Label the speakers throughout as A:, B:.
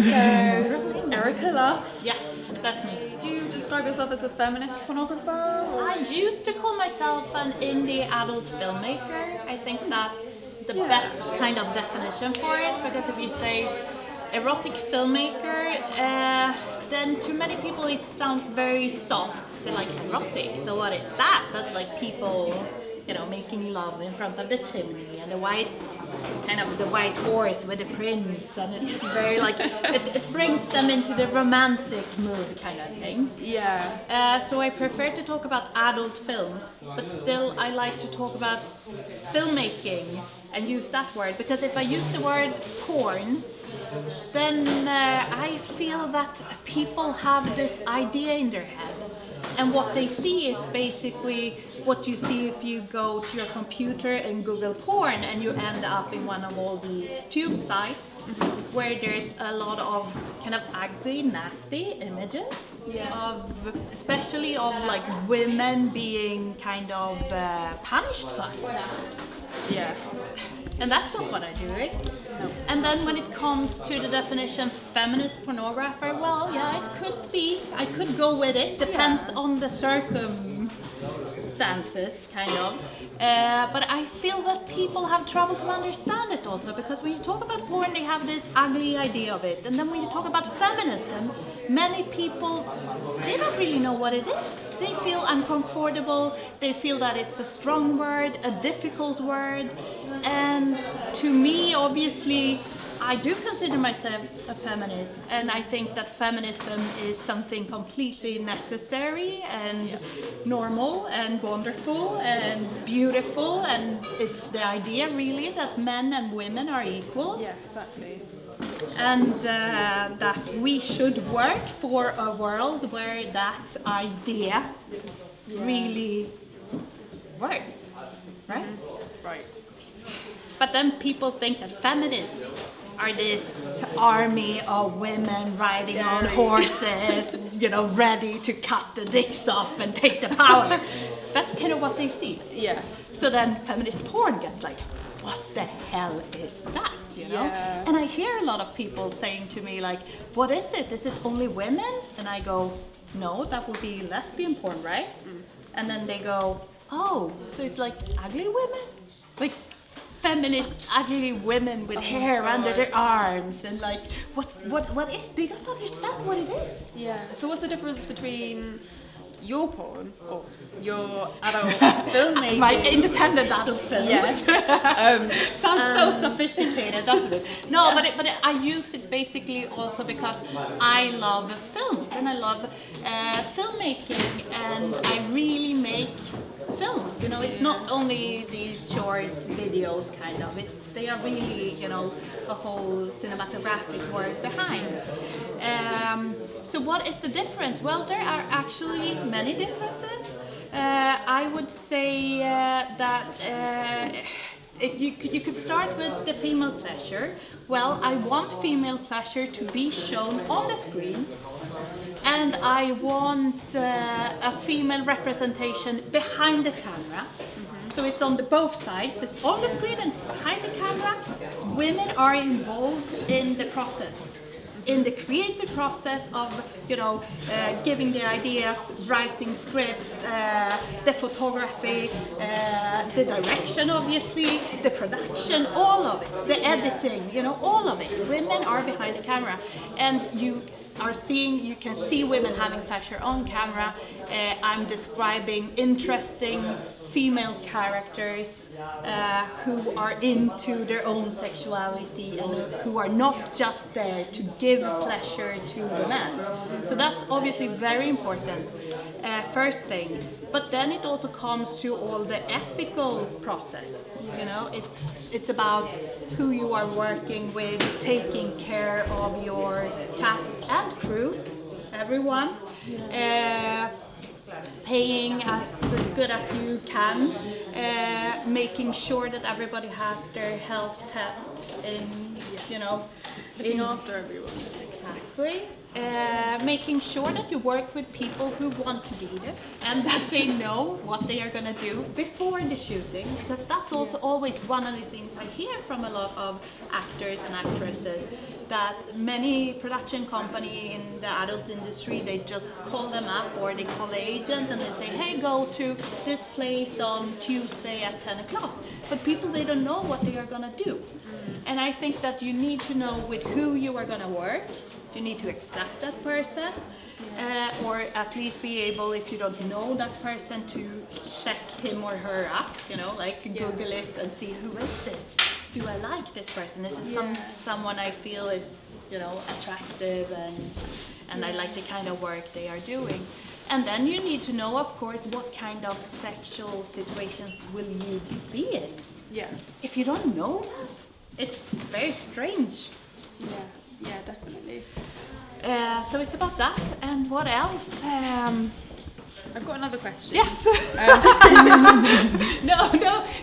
A: So, Erika Lust.
B: Yes, that's me.
A: Do you describe yourself as a feminist pornographer?
B: I used to call myself an indie adult filmmaker. I think that's the best kind of definition for it, because if you say erotic filmmaker, then to many people it sounds very soft. They're like, erotic, so what is that? That's like people, making love in front of the chimney and the white horse with the prince, and it's very like it brings them into the romantic mood kind of things.
A: Yeah.
B: So I prefer to talk about adult films, but still I like to talk about filmmaking and use that word, because if I use the word porn, then I feel that people have this idea in their head. And what they see is basically what you see if you go to your computer and Google porn, and you end up in one of all these tube sites where there's a lot of kind of ugly, nasty images of, especially of like women being kind of punished for it.
A: Yeah.
B: And that's not what I do, right?
A: No.
B: And then when it comes to the definition feminist pornographer, well, yeah, it could be. I could go with it. Depends on the circumstances, kind of. But I feel that people have trouble to understand it also, because when you talk about porn, they have this ugly idea of it. And then when you talk about feminism, many people, they don't really know what it is. They feel uncomfortable, they feel that it's a strong word, a difficult word, and to me, obviously, I do consider myself a feminist, and I think that feminism is something completely necessary and normal and wonderful and beautiful, and it's the idea really that men and women are equals.
A: Yeah, exactly.
B: And that we should work for a world where that idea really works, right?
A: Right.
B: But then people think that feminists are this army of women riding on horses, ready to cut the dicks off and take the power. That's kind of what they see.
A: Yeah.
B: So then feminist porn gets like, what the hell is that,
A: Yeah.
B: And I hear a lot of people saying to me like, what is it? Is it only women? And I go, no, that would be lesbian porn, right? And then they go, oh, so it's like ugly women? Like feminist ugly women with hair under their arms, and like, what is, they don't understand what it is.
A: Yeah. So what's the difference between your porn or your adult filmmaking?
B: My independent adult films.
A: Yes.
B: Sounds so sophisticated, doesn't it? No, but I use it basically also because I love films and I love filmmaking, and I really make films. It's not only these short videos, kind of. They are really, a whole cinematographic work behind. So what is the difference? Well, there are actually many differences. I would say that you could start with the female pleasure. Well, I want female pleasure to be shown on the screen, and I want a female representation behind the camera. So it's on both sides. It's on the screen and it's behind the camera. Women are involved in the process, in the creative process of, giving the ideas, writing scripts, the photography, the direction, obviously, the production, all of it, the editing, all of it. Women are behind the camera, and you can see women having pleasure on camera. I'm describing interesting female characters who are into their own sexuality and who are not just there to give pleasure to the man. So that's obviously very important, first thing. But then it also comes to all the ethical process. It's about who you are working with, taking care of your cast and crew, everyone. Paying as good as you can, making sure that everybody has their health test in,
A: looking after everyone.
B: Exactly. making sure that you work with people who want to be there and that they know what they are going to do before the shooting, because that's also always one of the things I hear from a lot of actors and actresses, that many production company in the adult industry, they just call them up or they call the agent and they say, hey, go to this place on Tuesday at 10 o'clock. But people, they don't know what they are going to do. And I think that you need to know with who you are going to work. You need to accept that person, or at least be able, if you don't know that person, to check him or her up, you know, like Google it and see, who is this? Do I like this person? This is someone I feel is, you know, attractive, and I like the kind of work they are doing. And then you need to know, of course, what kind of sexual situations will you be in.
A: Yeah.
B: If you don't know that, it's very strange.
A: Yeah, definitely.
B: So it's about that, and what else?
A: I've got another question.
B: Yes. No,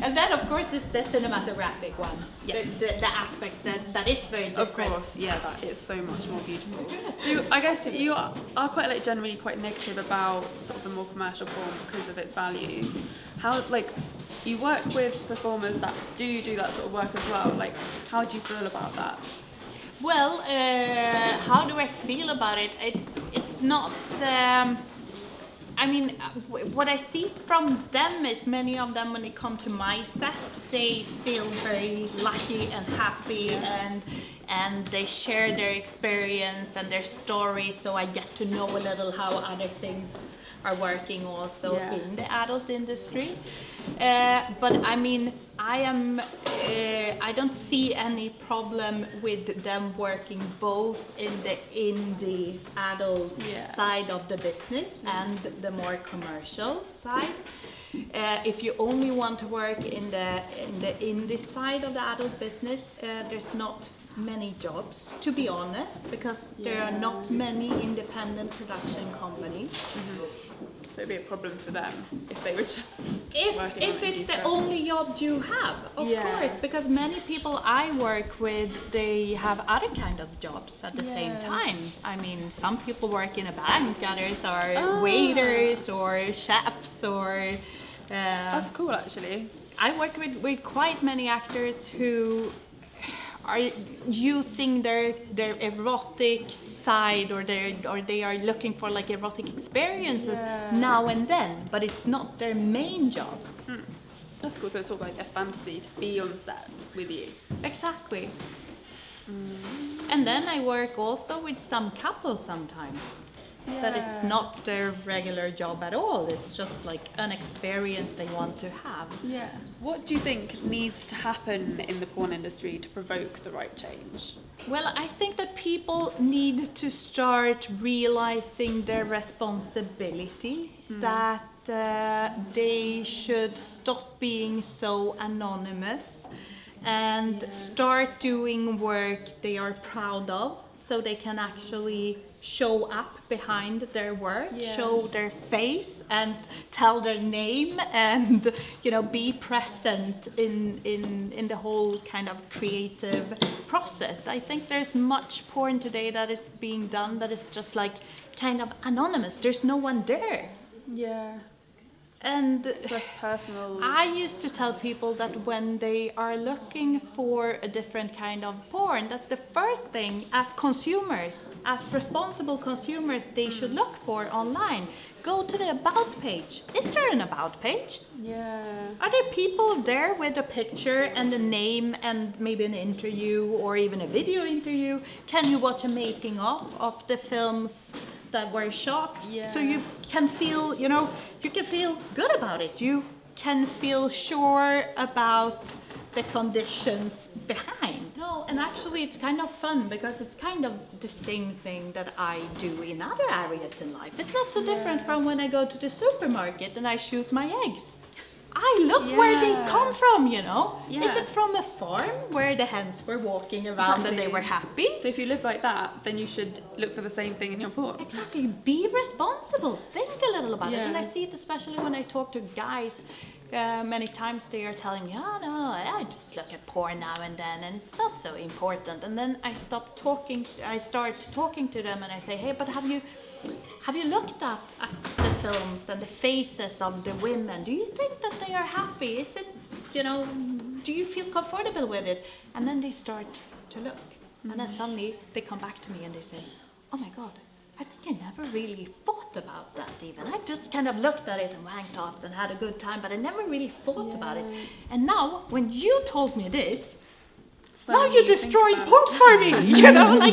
B: and then of course it's the cinematographic one.
A: Yes.
B: The aspect that is very different.
A: Of course, yeah, that is so much more beautiful. So I guess you are quite like generally quite negative about sort of the more commercial form because of its values. How, like, you work with performers that do that sort of work as well. Like, how do you feel about that?
B: Well, how do I feel about it? It's not. I mean, what I see from them is many of them, when they come to my set, they feel very lucky and happy, and they share their experience and their story, so I get to know a little how other things are working also in the adult industry. But I mean, I don't see any problem with them working both in the indie adult side of the business and the more commercial side. If you only want to work in the indie side of the adult business, there's not many jobs, to be honest, because there are not many independent production companies.
A: So it'd be a problem for them if they were just
B: if it's the only job you have, of course, because many people I work with, they have other kind of jobs at the same time. I mean, some people work in a bank, others are waiters or chefs or
A: that's cool, actually.
B: I work with quite many actors who are using their erotic side, or they are looking for like erotic experiences now and then, but it's not their main job.
A: That's cool. So it's sort of like their fantasy to be on set with you.
B: Exactly. And then I work also with some couples sometimes. That it's not their regular job at all. It's just like an experience they want to have.
A: Yeah. What do you think needs to happen in the porn industry to provoke the right change?
B: Well, I think that people need to start realizing their responsibility, that they should stop being so anonymous and start doing work they are proud of, so they can actually show up behind their work, show their face and tell their name, and be present in the whole kind of creative process. I think there's much porn today that is being done that is just like kind of anonymous. There's no one there.
A: Yeah.
B: And
A: it's less personal.
B: I used to tell people that when they are looking for a different kind of porn, that's the first thing as consumers, as responsible consumers, they should look for online. Go to the about page. Is there an about page?
A: Yeah.
B: Are there people there with a picture and a name and maybe an interview or even a video interview? Can you watch a making of the films that were shot? So you can feel, you can feel good about it. You can feel sure about the conditions behind. No, and actually it's kind of fun because it's kind of the same thing that I do in other areas in life. It's not so different from when I go to the supermarket and I choose my eggs. I look where they come from, Is it from a farm where the hens were walking around and they were happy?
A: So if you live like that, then you should look for the same thing in your porn.
B: Exactly. Be responsible. Think a little about it. And I see it especially when I talk to guys Many times they are telling me, oh no, I just look at porn now and then, and it's not so important. And then I start talking to them, and I say, hey, but have you looked at the films and the faces of the women? Do you think that they are happy? Is it, do you feel comfortable with it? And then they start to look, and then suddenly they come back to me and they say, oh my God, I think I never really thought about that even. I just kind of looked at it and wanked off and had a good time, but I never really thought about it. And now, when you told me this, now you destroyed porn for me. Like now I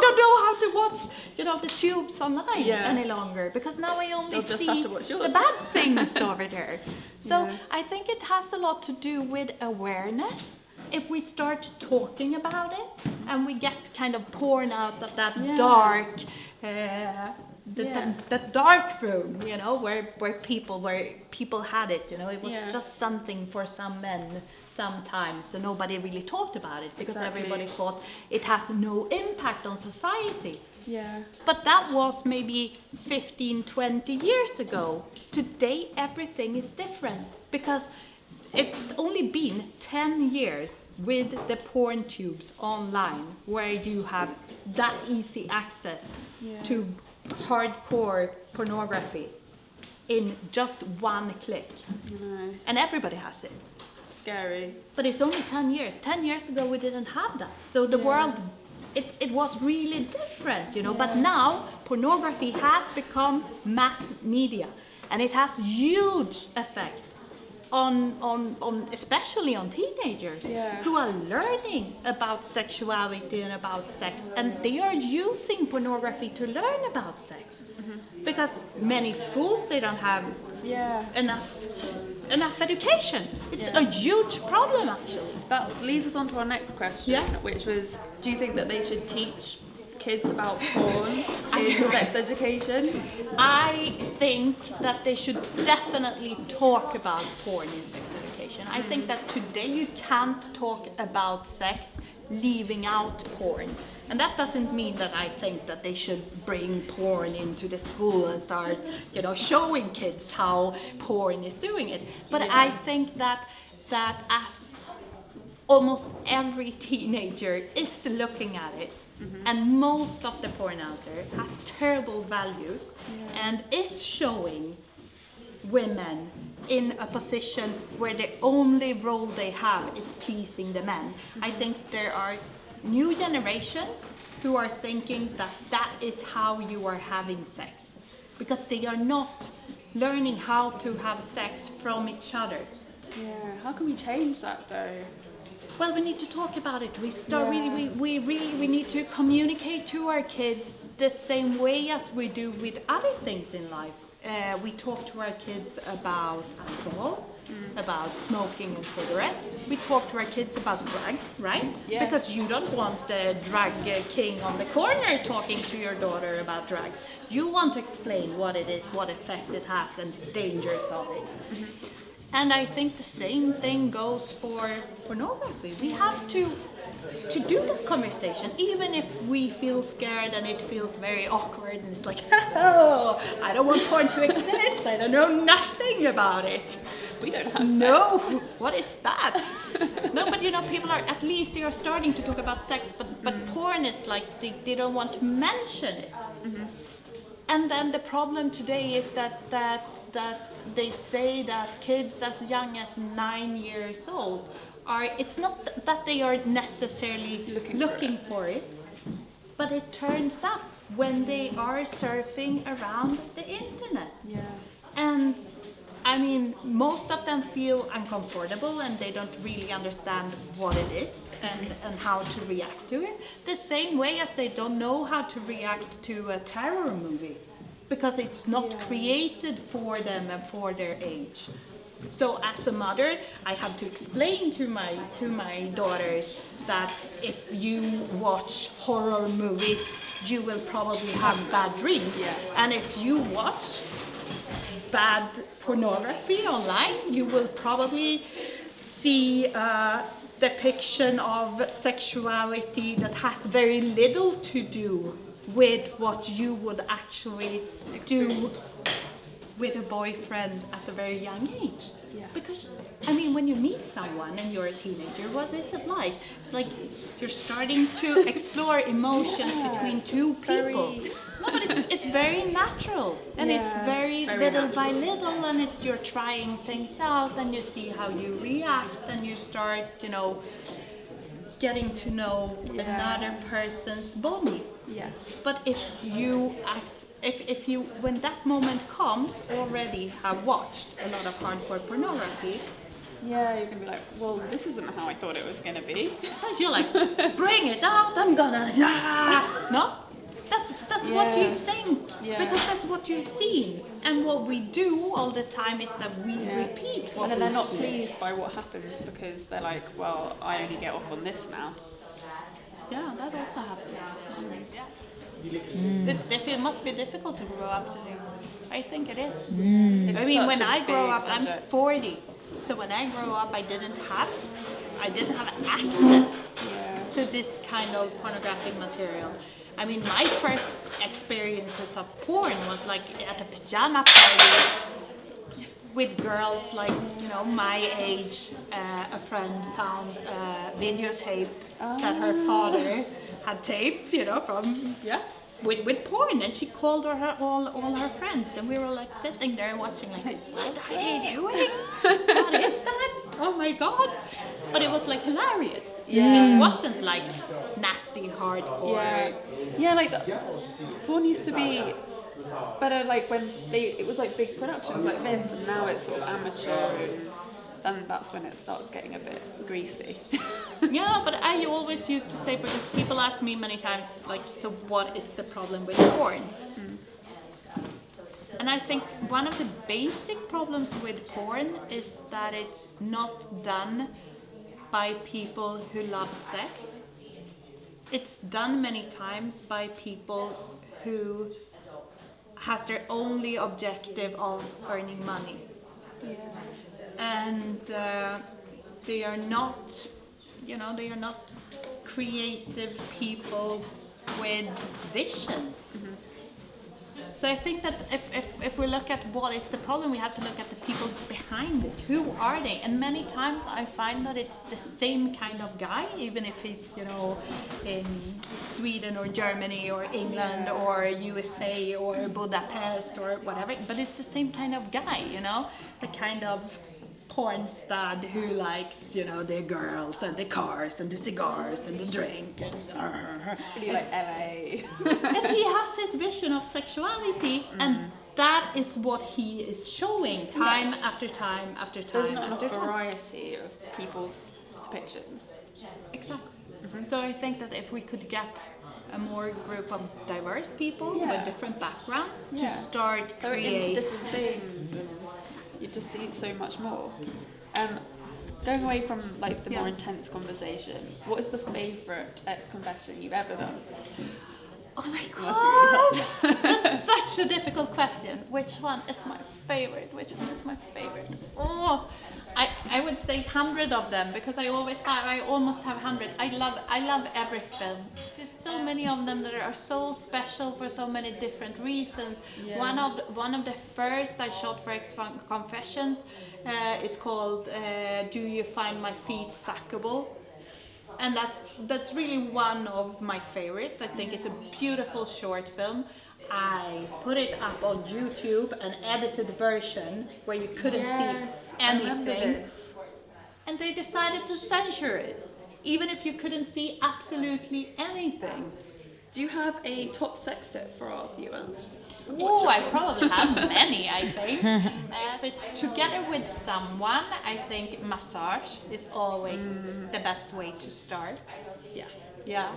B: don't know how to watch, the tubes online any longer, because now I only see the bad things over there. So I think it has a lot to do with awareness. If we start talking about it and we get kind of porn out of that dark, that dark room, where people had it, it was just something for some men sometimes, so nobody really talked about it because everybody thought it has no impact on society.
A: Yeah.
B: But that was maybe 15, 20 years ago. Today everything is different because it's only been 10 years with the porn tubes online, where you have that easy access to hardcore pornography in just one click. And everybody has it.
A: Scary.
B: But it's only 10 years. 10 years ago we didn't have that. So the world, it was really different, But now pornography has become mass media, and it has huge effect on especially on teenagers who are learning about sexuality and about sex, and they are using pornography to learn about sex. Because many schools, they don't have enough education. It's a huge problem, actually.
A: That leads us on to our next question, which was, do you think that they should teach kids about porn in sex education?
B: I think that they should definitely talk about porn in sex education. I think that today you can't talk about sex leaving out porn. And that doesn't mean that I think that they should bring porn into the school and start, showing kids how porn is doing it. But I think that as almost every teenager is looking at it, and most of the porn out there has terrible values and is showing women in a position where the only role they have is pleasing the men. I think there are new generations who are thinking that that is how you are having sex, because they are not learning how to have sex from each other.
A: How can we change that though?
B: Well, we need to talk about it. We need to communicate to our kids the same way as we do with other things in life. We talk to our kids about alcohol, about smoking and cigarettes. We talk to our kids about drugs, right? Yeah. Because you don't want the drug king on the corner talking to your daughter about drugs. You want to explain what it is, what effect it has, and the dangers of it. And I think the same thing goes for pornography. We have to do that conversation, even if we feel scared and it feels very awkward and it's like, oh, I don't want porn to exist. I don't know nothing about it.
A: We don't have sex.
B: No, what is that? No, but people are, at least they are starting to talk about sex, but porn, it's like they don't want to mention it. And then the problem today is that they say that kids as young as 9 years old it's not that they are necessarily looking for it, but it turns up when they are surfing around the internet. And I mean, most of them feel uncomfortable and they don't really understand what it is and how to react to it, the same way as they don't know how to react to a terror movie, because it's not created for them and for their age. So as a mother, I have to explain to my daughters that if you watch horror movies, you will probably have bad dreams. And if you watch bad pornography online, you will probably see a depiction of sexuality that has very little to do with what you would actually do with a boyfriend at a very young age.
A: Yeah.
B: Because, I mean, when you meet someone and you're a teenager, what is it like? It's like you're starting to explore emotions between two people. No, but it's very natural, and it's very little
A: natural.
B: by little, and it's you're trying things out, and you see how you react, and you start, you know, getting to know another person's body.
A: Yeah.
B: But if you when that moment comes, already have watched a lot of hardcore pornography,
A: Yeah, you're gonna be like, well, this isn't how I thought it was gonna be.
B: so you're like, bring it out, I'm gonna, no? That's what you think, because that's what you've seen. And what we do all the time is that we repeat what
A: And then they're
B: we've
A: not
B: seen.
A: pleased by what happens because they're like, well, I only get off on this now.
B: Yeah, that also happens. It must be difficult to grow up today. I think it is. I mean, when I grow up, I'm 40. So when I grow up, I didn't have access to this kind of pornographic material. I mean, my first experiences of porn was like at a pajama party with girls like, you know, my age. A friend found a videotape that her father had taped, you know, from with porn, and she called all her friends, and we were like sitting there watching, like, what are they doing? What is that? Oh my god! But it was like hilarious.
A: Yeah.
B: It wasn't like nasty hardcore.
A: Yeah, like porn used to be better, like when it was like big productions like this, and now it's sort of amateur, and that's when it starts getting a bit greasy.
B: Yeah, but I always used to say, because people ask me many times, like, so what is the problem with porn? And I think one of the basic problems with porn is that it's not done by people who love sex. It's done many times by people who has their only objective of earning money. And they are not, you know, they are not creative people with visions. So I think that if we look at what is the problem, we have to look at the people behind it. Who are they? And many times I find that it's the same kind of guy, even if he's, you know, in Sweden or Germany or England or USA or Budapest or whatever. But it's the same kind of guy, you know, the kind of porn stud who likes, you know, the girls and the cars and the cigars and the drink and
A: Really like LA.
B: and he has his vision of sexuality, and that is what he is showing time after time after time.
A: There's not enough
B: after time.
A: variety of people's depictions.
B: Exactly. So I think that if we could get a more group of diverse people with different backgrounds to start
A: They're into
B: create.
A: different things, and you just see so much more. Going away from like the more intense conversation, what is the favourite ex-confession you've ever done?
B: Oh my
A: That's really
B: god! That's such a difficult question. Which one is my favorite? Which one is my favorite? Oh, I would say 100 of them, because I almost have 100. I love every film. There's so many of them that are so special for so many different reasons. One of the first I shot for ex-confessions is called "Do You Find My Feet Suckable?" And that's really one of my favorites. I think it's a beautiful short film. I put it up on YouTube, an edited version where you couldn't see anything. And they decided to censor it, even if you couldn't see absolutely anything.
A: Do you have a top sex tip for our viewers?
B: Oh, I probably have many, I think. If it's together with someone, I think massage is always the best way to start. Yeah.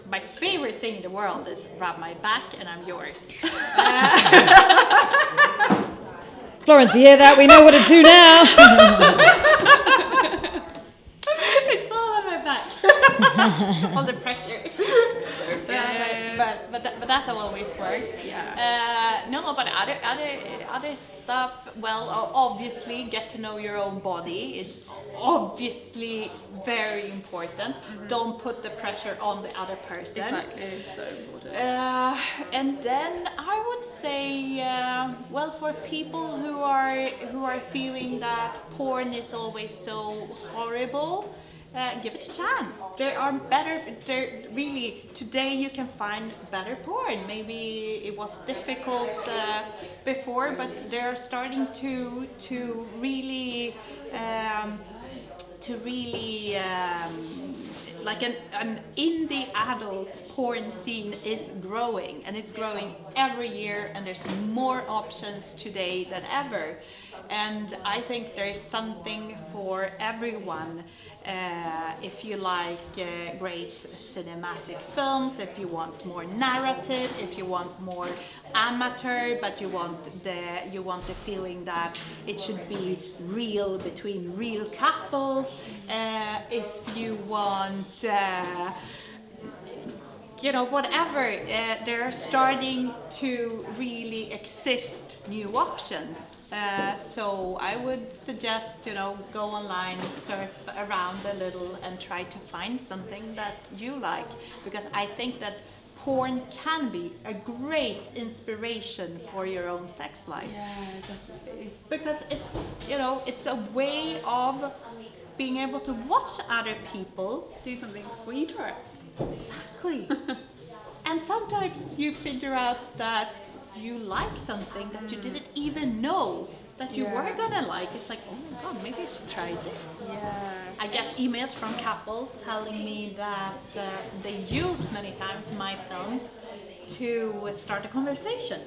B: My favorite thing in the world is rub my back and I'm yours.
C: Florence, you hear that? We know what to do now.
B: It's all on my back. All the pressure. But that always works. No, but other stuff. Well, obviously, get to know your own body. It's obviously very important. Don't put the pressure on the other person.
A: Exactly, it's so important.
B: And then I would say, well, for people who are feeling that porn is always so horrible, give it a chance. There are better. There really today you can find better porn. Maybe it was difficult before, but they're starting to really. Like an indie adult porn scene is growing, and it's growing every year, and there's more options today than ever. And I think there's something for everyone. If you like great cinematic films, if you want more narrative, if you want more amateur, but you want the feeling that it should be real between real couples. If you want whatever, they're starting to really exist new options. So I would suggest, go online, surf around a little, and try to find something that you like, because I think that porn can be a great inspiration for your own sex life.
A: Yeah, definitely.
B: Because it's a way of being able to watch other people.
A: Do something before you try it.
B: Exactly. And sometimes you figure out that you like something that you didn't even know that you were gonna like. It's like, oh my god, maybe I should try this.
A: Yeah.
B: I get emails from couples telling me that they use many times my films to start a conversation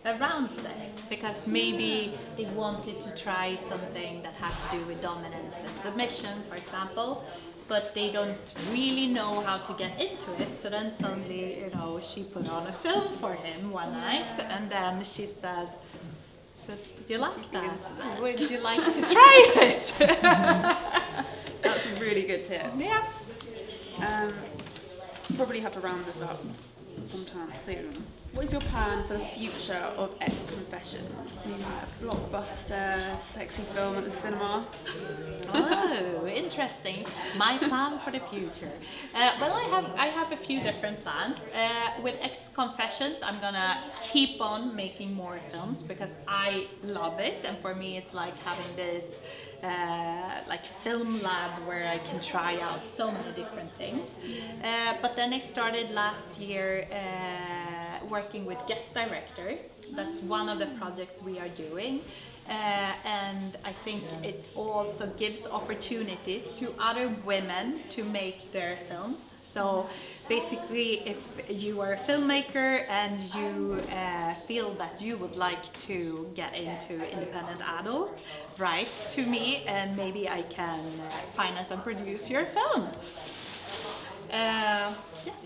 B: around sex, because maybe they wanted to try something that had to do with dominance and submission, for example, but they don't really know how to get into it. So then suddenly, she put on a film for him one night, and then she said, "So did you like that? Would you like to try it?"
A: That's a really good tip.
B: Yeah.
A: Probably have to round this up sometime soon. What is your plan for the future of X Confessions? Maybe a blockbuster, sexy film at the cinema?
B: Oh, interesting. My plan for the future. Well, I have a few different plans. With X Confessions, I'm gonna keep on making more films because I love it, and for me, it's like having this film lab where I can try out so many different things. But then I started last year working with guest directors. That's one of the projects we are doing. And I think it also gives opportunities to other women to make their films. So basically, if you are a filmmaker and you feel that you would like to get into independent adult, write to me and maybe I can finance and produce your film. Yes.